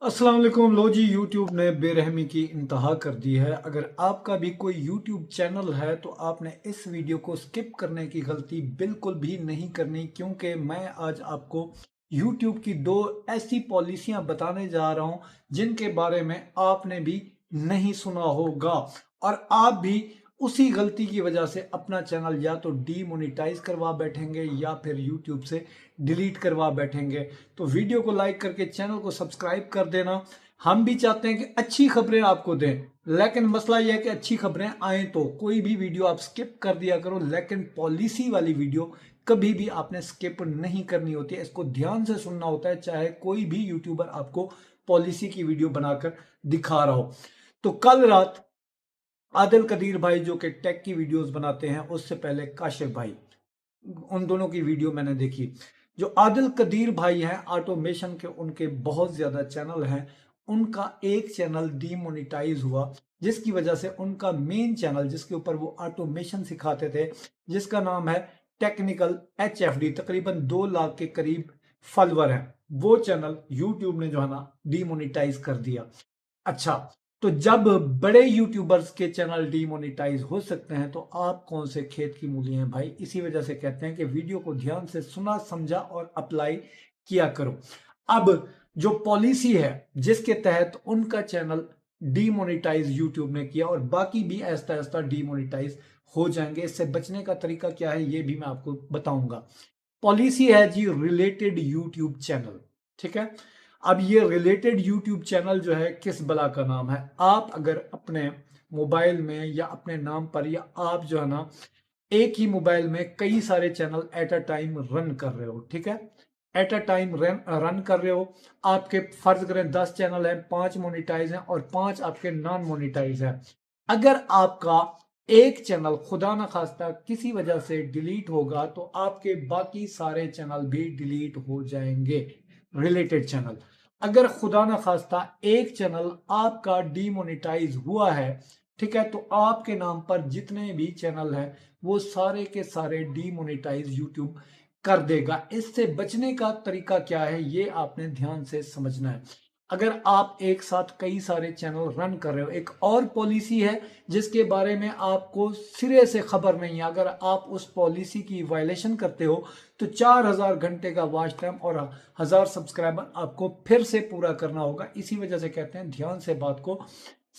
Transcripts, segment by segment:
अस्सलाम वालेकुम। लो जी, यूट्यूब ने बेरहमी की इंतहा कर दी है। अगर आपका भी कोई यूट्यूब चैनल है तो आपने इस वीडियो को स्किप करने की गलती बिल्कुल भी नहीं करनी, क्योंकि मैं आज आपको यूट्यूब की दो ऐसी पॉलिसियां बताने जा रहा हूं जिनके बारे में आपने भी नहीं सुना होगा, और आप भी उसी गलती की वजह से अपना चैनल या तो डीमोनेटाइज करवा बैठेंगे या फिर यूट्यूब से डिलीट करवा बैठेंगे। तो वीडियो को लाइक करके चैनल को सब्सक्राइब कर देना। हम भी चाहते हैं कि अच्छी खबरें आपको दें, लेकिन मसला यह है कि अच्छी खबरें आए तो कोई भी वीडियो आप स्किप कर दिया करो, लेकिन पॉलिसी वाली वीडियो कभी भी आपने स्किप नहीं करनी होती है। इसको ध्यान से सुनना होता है, चाहे कोई भी यूट्यूबर आपको पॉलिसी की वीडियो बनाकर दिखा रहा हो। तो कल रात आदिल कदीर भाई जो कि टेक की वीडियोस बनाते हैं, उससे पहले काशिफ भाई, उन दोनों की वीडियो मैंने देखी। जो आदिल कदीर भाई हैं, ऑटोमेशन के उनके बहुत ज्यादा चैनल हैं। उनका एक चैनल डीमोनेटाइज हुआ, जिसकी वजह से उनका मेन चैनल जिसके ऊपर वो ऑटोमेशन सिखाते थे, जिसका नाम है टेक्निकल HFD, तकरीबन 2 लाख के करीब फॉलोअर हैं, वो चैनल यूट्यूब ने जो है ना डीमोनेटाइज कर दिया। अच्छा, तो जब बड़े यूट्यूबर्स के चैनल डीमोनेटाइज हो सकते हैं तो आप कौन से खेत की मूली हैं भाई। इसी वजह से कहते हैं कि वीडियो को ध्यान से सुना, समझा और अप्लाई किया करो। अब जो पॉलिसी है जिसके तहत उनका चैनल डीमोनेटाइज यूट्यूब ने किया, और बाकी भी ऐसा ऐसा डीमोनेटाइज हो जाएंगे, इससे बचने का तरीका क्या है ये भी मैं आपको बताऊंगा। पॉलिसी है जी रिलेटेड यूट्यूब चैनल, ठीक है। अब ये रिलेटेड यूट्यूब चैनल जो है किस बला का नाम है। आप अगर अपने मोबाइल में या अपने नाम पर, या आप जो है ना एक ही मोबाइल में कई सारे channel at a time run कर रहे हो, ठीक है, एट अ टाइम रन कर रहे हो। आपके फर्ज करें 10 चैनल हैं, 5 मोनिटाइज हैं और 5 आपके नॉन मोनिटाइज हैं। अगर आपका एक चैनल खुदा न खास्ता किसी वजह से डिलीट होगा तो आपके बाकी सारे चैनल भी डिलीट हो जाएंगे, रिलेटेड चैनल। अगर खुदा न खास्ता एक चैनल आपका डीमोनेटाइज हुआ है, ठीक है, तो आपके नाम पर जितने भी चैनल हैं वो सारे के सारे डीमोनेटाइज यूट्यूब कर देगा। इससे बचने का तरीका क्या है ये आपने ध्यान से समझना है। अगर आप एक साथ कई सारे चैनल रन कर रहे हो, एक और पॉलिसी है जिसके बारे में आपको सिरे से खबर नहीं है। अगर आप उस पॉलिसी की वायलेशन करते हो तो 4000 घंटे का वॉच टाइम और 1000 सब्सक्राइबर आपको फिर से पूरा करना होगा। इसी वजह से कहते हैं ध्यान से बात को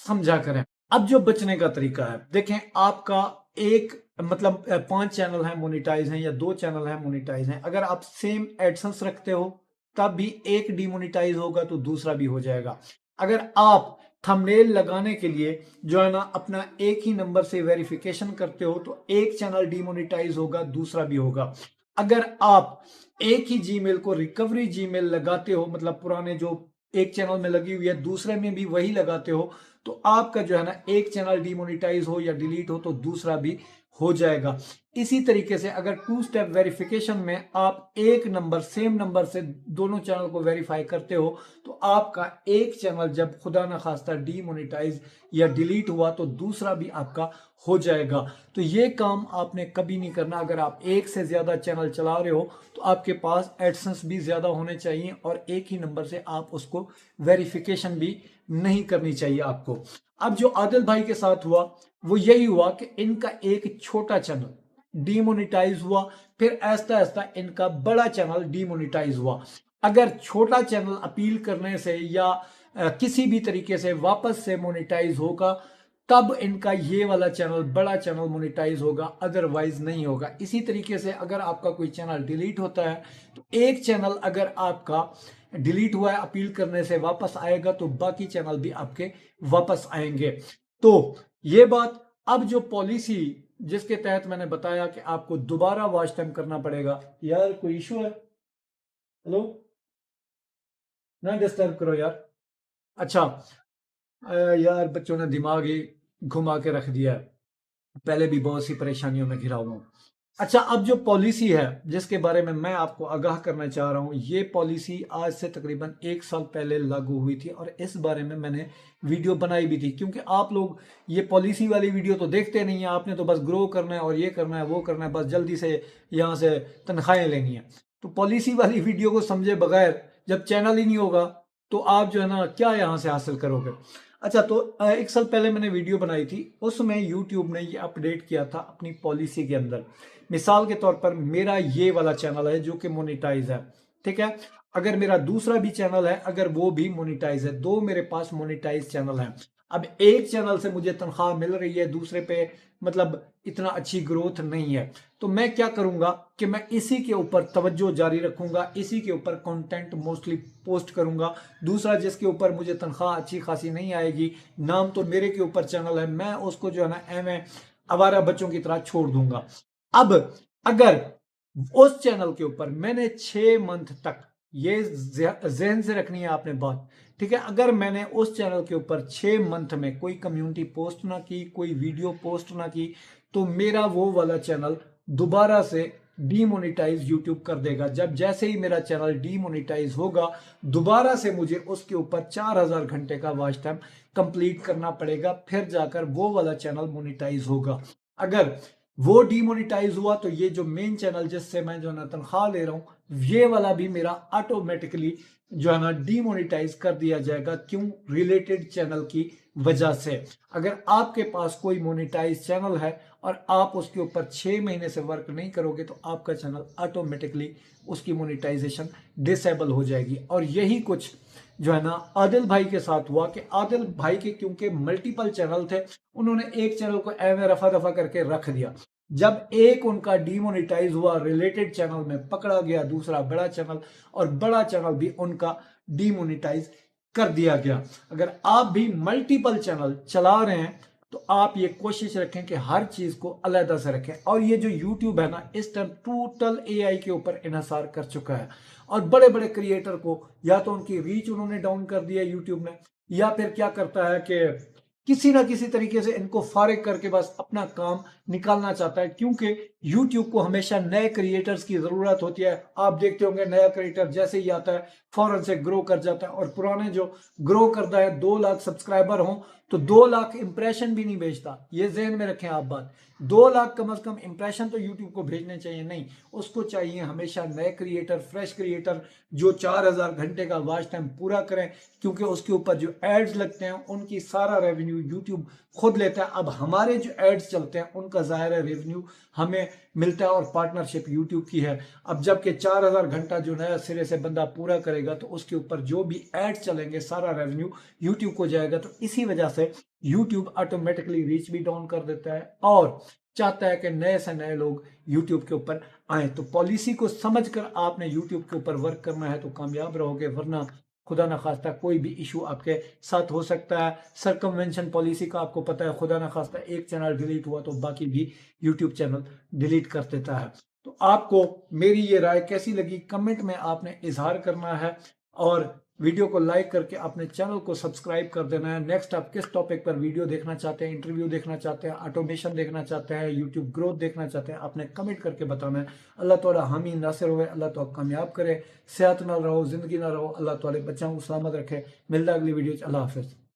समझा करें। अब जो बचने का तरीका है, देखें, आपका एक मतलब 5 चैनल हैं मोनिटाइज हैं या 2 चैनल हैं मोनिटाइज हैं। अगर आप सेम एडसेंस रखते हो तब भी एक डिमोनिटाइज होगा तो दूसरा भी हो जाएगा। अगर आप थंबनेल लगाने के लिए जो है ना अपना एक ही नंबर से वेरिफिकेशन करते हो तो एक चैनल डिमोनिटाइज होगा, दूसरा भी होगा। अगर आप एक ही जीमेल को रिकवरी जीमेल लगाते हो, मतलब पुराने जो एक चैनल में लगी हुई है दूसरे में भी वही लगाते हो, तो आपका जो है ना एक चैनल डिमोनेटाइज हो या डिलीट हो तो दूसरा भी हो जाएगा। इसी तरीके से अगर 2 स्टेप वेरिफिकेशन में आप एक नंबर सेम नंबर से दोनों चैनल को वेरीफाई करते हो तो आपका एक चैनल जब खुदा न खास्ता डीमोनेटाइज या डिलीट हुआ तो दूसरा भी आपका हो जाएगा। तो ये काम आपने कभी नहीं करना। अगर आप एक से ज्यादा चैनल चला रहे हो तो आपके पास एडसेंस भी ज्यादा होने चाहिए और एक ही नंबर से आप उसको वेरिफिकेशन भी नहीं करनी चाहिए आपको। अब जो आदिल भाई के साथ हुआ वो यही हुआ कि इनका एक छोटा चैनल डीमोनेटाइज हुआ, फिर ऐसा ऐसा इनका बड़ा चैनल डीमोनेटाइज हुआ। अगर छोटा चैनल अपील करने से या किसी भी तरीके से वापस से मोनेटाइज होगा तब इनका ये वाला चैनल बड़ा चैनल मोनेटाइज होगा, अदरवाइज नहीं होगा। इसी तरीके से अगर आपका कोई चैनल डिलीट होता है तो एक चैनल अगर आपका डिलीट हुआ है अपील करने से वापस आएगा तो बाकी चैनल भी आपके वापस आएंगे। तो ये बात। अब जो पॉलिसी जिसके तहत मैंने बताया कि आपको दोबारा वॉच टाइम करना पड़ेगा। यार कोई इशू है? हेलो, ना डिस्टर्ब करो यार। अच्छा, यार बच्चों ने दिमाग ही घुमा के रख दिया है, पहले भी बहुत सी परेशानियों में घिरा हुआ हूं। अच्छा, अब जो पॉलिसी है जिसके बारे में मैं आपको आगाह करना चाह रहा हूं, ये पॉलिसी आज से तकरीबन 1 साल पहले लागू हुई थी और इस बारे में मैंने वीडियो बनाई भी थी, क्योंकि आप लोग ये पॉलिसी वाली वीडियो तो देखते नहीं है। आपने तो बस ग्रो करना है और ये करना है वो करना है, बस जल्दी से यहाँ से तनख्वाहें लेनी है। तो पॉलिसी वाली वीडियो को समझे बगैर जब चैनल ही नहीं होगा तो आप जो है ना क्या यहाँ से हासिल करोगे। अच्छा, तो 1 साल पहले मैंने वीडियो बनाई थी, उसमें यूट्यूब ने ये अपडेट किया था अपनी पॉलिसी के अंदर। मिसाल के तौर पर मेरा ये वाला चैनल है जो कि मोनिटाइज है, ठीक है। अगर मेरा दूसरा भी चैनल है, अगर वो भी मोनिटाइज है, दो मेरे पास मोनिटाइज चैनल है। अब एक चैनल से मुझे तनख्वाह मिल रही है, दूसरे पे मतलब इतना अच्छी ग्रोथ नहीं है, तो मैं क्या करूंगा कि मैं इसी के ऊपर तवज्जो जारी रखूंगा, इसी के ऊपर कंटेंट मोस्टली पोस्ट करूंगा। दूसरा जिसके ऊपर मुझे तनख्वाह अच्छी खासी नहीं आएगी, नाम तो मेरे के ऊपर चैनल है, मैं उसको जो है ना एवं आवारा बच्चों की तरह छोड़ दूंगा। अब अगर उस चैनल के ऊपर मैंने 6 मंथ तक, ये जहन से रखनी है आपने बात, ठीक है, अगर मैंने उस चैनल के ऊपर 6 मंथ में कोई कम्युनिटी पोस्ट ना की, कोई वीडियो पोस्ट ना की, तो मेरा वो वाला चैनल दोबारा से डीमोनेटाइज यूट्यूब कर देगा। जब जैसे ही मेरा चैनल डीमोनेटाइज होगा, दोबारा से मुझे उसके ऊपर 4000 घंटे का वॉच टाइम कंप्लीट करना पड़ेगा, फिर जाकर वो वाला चैनल मोनेटाइज होगा। अगर वो डीमोनेटाइज हुआ तो ये जो मेन चैनल जिससे मैं जो है ना तनख्वाह ले रहा हूं, ये वाला भी मेरा ऑटोमेटिकली जो है ना डीमोनेटाइज कर दिया जाएगा। क्यों? रिलेटेड चैनल की वजह से। अगर आपके पास कोई मोनेटाइज चैनल है और आप उसके ऊपर 6 महीने से वर्क नहीं करोगे, तो आपका चैनल ऑटोमेटिकली उसकी मोनेटाइजेशन डिसेबल हो जाएगी। और यही कुछ जो है ना आदिल भाई के साथ हुआ कि आदिल भाई के क्योंकि मल्टीपल चैनल थे, उन्होंने एक चैनल को एवं रफा दफा करके रख दिया। जब एक उनका डीमोनेटाइज हुआ, रिलेटेड चैनल में पकड़ा गया दूसरा बड़ा चैनल, और बड़ा चैनल भी उनका डीमोनेटाइज कर दिया गया। अगर आप भी मल्टीपल चैनल चला रहे हैं, तो आप ये कोशिश रखें कि हर चीज को अलग से रखें। और ये जो YouTube है ना, इस टाइम टोटल AI के ऊपर इन्हिसार कर चुका है, और बड़े बड़े क्रिएटर को या तो उनकी रीच उन्होंने डाउन कर दिया यूट्यूब ने, या फिर क्या करता है कि किसी ना किसी तरीके से इनको फारिग करके बस अपना काम निकालना चाहता है। क्योंकि YouTube को हमेशा नए क्रिएटर्स की जरूरत होती है। आप देखते होंगे नया क्रिएटर जैसे ही आता है फौरन से ग्रो कर जाता है, और पुराने जो ग्रो करता है 2 लाख सब्सक्राइबर हों तो 2 लाख इंप्रेशन भी नहीं भेजता। ये जहन में रखें आप बात। 2 लाख कम से कम इंप्रेशन तो यूट्यूब को भेजने चाहिए, नहीं, उसको चाहिए हमेशा नए क्रिएटर, फ्रेश क्रिएटर जो 4000 घंटे का वॉच टाइम पूरा करें। क्योंकि उसके ऊपर जो एड्स लगते हैं उनकी सारा रेवेन्यू यूट्यूब खुद लेता है। अब हमारे जो एड्स चलते हैं उनका ज़ाहिर है रेवेन्यू हमें मिलता है, और पार्टनरशिप यूट्यूब की है। अब जबकि 4000 घंटा जो नया सिरे से बंदा पूरा करेगा, तो उसके ऊपर जो भी एड्स चलेंगे सारा रेवेन्यू यूट्यूब को जाएगा। तो इसी वजह से यूट्यूब ऑटोमेटिकली रीच भी डाउन कर देता है, और चाहता है कि नए से नए लोग यूट्यूब के ऊपर आए। तो पॉलिसी को समझकर आपने यूट्यूब के ऊपर वर्क करना है तो कामयाब रहोगे, वरना खुदा ना खास्ता कोई भी इशू आपके साथ हो सकता है। सरकमवेंशन पॉलिसी का आपको पता है, खुदा ना खास्ता एक चैनल डिलीट हुआ तो बाकी भी यूट्यूब चैनल डिलीट कर देता है। तो आपको मेरी ये राय कैसी लगी, कमेंट में आपने इजहार करना है, और वीडियो को लाइक करके अपने चैनल को सब्सक्राइब कर देना है। नेक्स्ट आप किस टॉपिक पर वीडियो देखना चाहते हैं, इंटरव्यू देखना चाहते हैं, ऑटोमेशन देखना चाहते हैं, यूट्यूब ग्रोथ देखना चाहते हैं, आपने कमेंट करके बताना है। अल्लाह ताला हामी नासिर होवे, अल्लाह ताला कामयाब करे, सेहत ना रहो, जिंदगी ना रहो, अल्लाह ताला बच्चों को सलामत रखे। मिलता अगली वीडियो, अल्लाह हाफिज़।